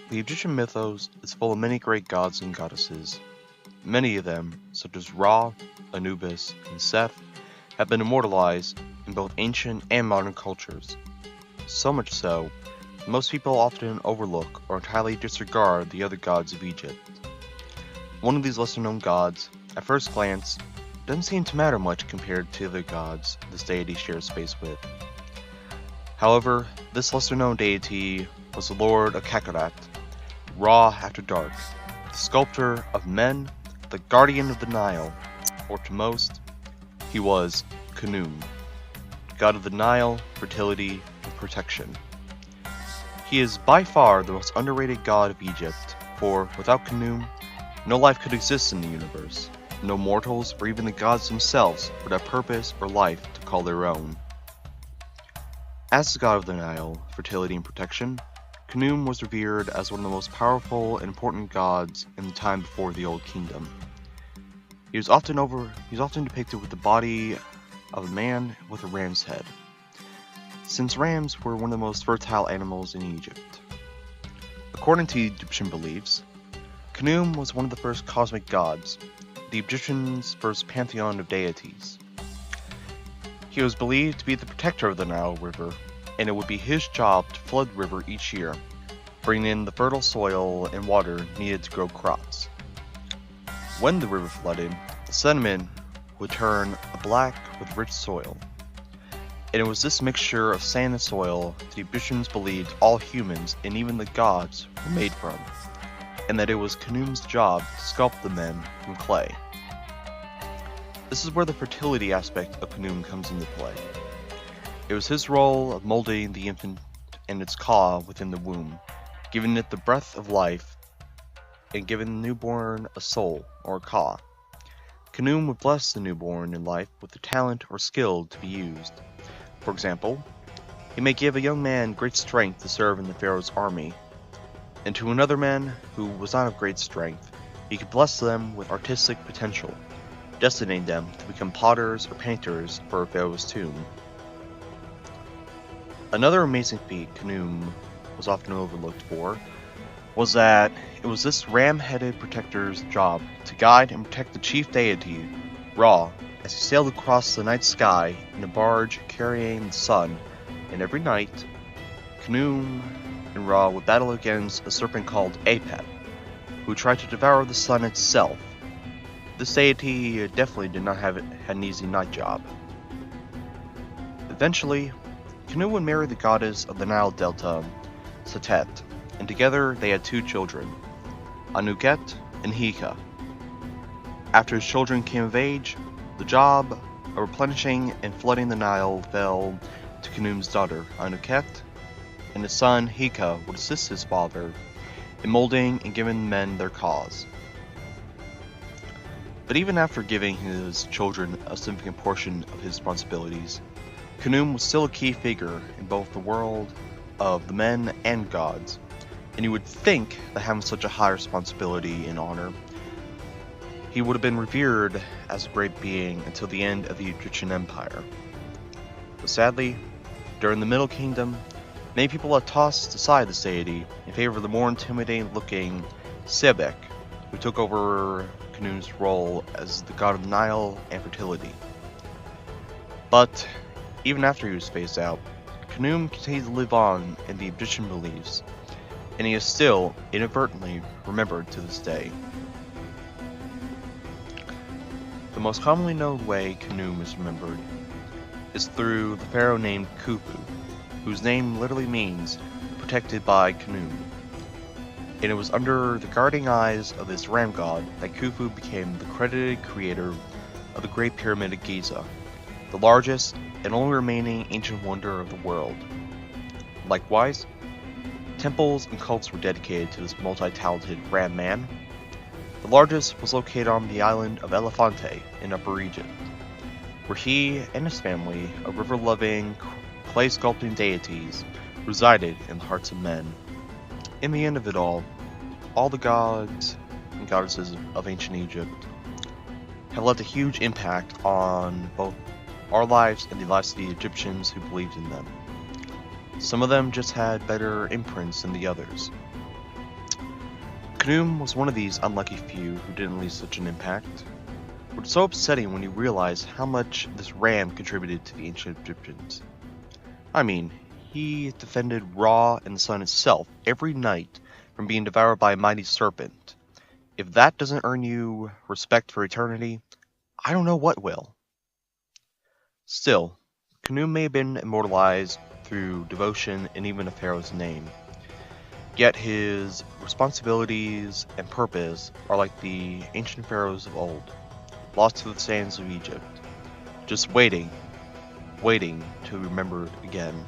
The Egyptian mythos is full of many great gods and goddesses. Many of them, such as Ra, Anubis, and Seth, have been immortalized in both ancient and modern cultures. So much so, most people often overlook or entirely disregard the other gods of Egypt. One of these lesser known gods, at first glance, doesn't seem to matter much compared to other gods this deity shares space with. However, this lesser known deity was the lord of Cataract, Ra after dark, the sculptor of men, the guardian of the Nile, or to most, he was Khnum, god of the Nile, fertility, and protection. He is by far the most underrated god of Egypt, for without Khnum, no life could exist in the universe. No mortals or even the gods themselves would have purpose or life to call their own. As the god of the Nile, fertility and protection, Khnum was revered as one of the most powerful and important gods in the time before the Old Kingdom. He was often depicted with the body of a man with a ram's head, since rams were one of the most fertile animals in Egypt. According to Egyptian beliefs, Khnum was one of the first cosmic gods, the Egyptians' first pantheon of deities. He was believed to be the protector of the Nile River, and it would be his job to flood the river each year, bringing in the fertile soil and water needed to grow crops. When the river flooded, the sediment would turn black with rich soil, and it was this mixture of sand and soil the Egyptians believed all humans and even the gods were made from, and that it was Khnum's job to sculpt the men from clay. This is where the fertility aspect of Khnum comes into play. It was his role of molding the infant and its ka within the womb, giving it the breath of life, and giving the newborn a soul, or ka. Khnum would bless the newborn in life with the talent or skill to be used. For example, he may give a young man great strength to serve in the pharaoh's army, and to another man who was not of great strength, he could bless them with artistic potential, destining them to become potters or painters for a pharaoh's tomb. Another amazing feat Khnum was often overlooked for was that it was this ram-headed protector's job to guide and protect the chief deity, Ra, as he sailed across the night sky in a barge carrying the sun, and every night, Khnum and Ra would battle against a serpent called Apep, who tried to devour the sun itself. This deity definitely did not have an easy night job. Eventually, Khnum would marry the goddess of the Nile Delta, Seth, and together they had two children, Anuket and Hika. After his children came of age, the job of replenishing and flooding the Nile fell to Khnum's daughter, Anuket, and his son, Hika, would assist his father in molding and giving men their cause. But even after giving his children a significant portion of his responsibilities, Khnum was still a key figure in both the world of the men and gods, and you would think that having such a high responsibility and honor, he would have been revered as a great being until the end of the Egyptian Empire. But sadly, during the Middle Kingdom, many people had tossed aside this deity in favor of the more intimidating-looking Sebek, who took over Khnum's role as the god of the Nile and fertility. But even after he was phased out, Khnum continued to live on in the Egyptian beliefs, and he is still inadvertently remembered to this day. The most commonly known way Khnum is remembered is through the pharaoh named Khufu, whose name literally means protected by Khnum. And it was under the guarding eyes of this ram god that Khufu became the credited creator of the Great Pyramid of Giza, the largest and only remaining ancient wonder of the world. Likewise, temples and cults were dedicated to this multi-talented ram man. The largest was located on the island of Elefante in Upper Egypt, where he and his family of river-loving, clay-sculpting deities resided in the hearts of men. In the end of it all the gods and goddesses of ancient Egypt have left a huge impact on both our lives and the lives of the Egyptians who believed in them. Some of them just had better imprints than the others. Khnum was one of these unlucky few who didn't leave such an impact. It's so upsetting when you realize how much this ram contributed to the ancient Egyptians. I mean, he defended Ra and the sun itself every night from being devoured by a mighty serpent. If that doesn't earn you respect for eternity, I don't know what will. Still, Khnum may have been immortalized through devotion and even a pharaoh's name. Yet his responsibilities and purpose are like the ancient pharaohs of old, lost to the sands of Egypt, just waiting to be remembered again.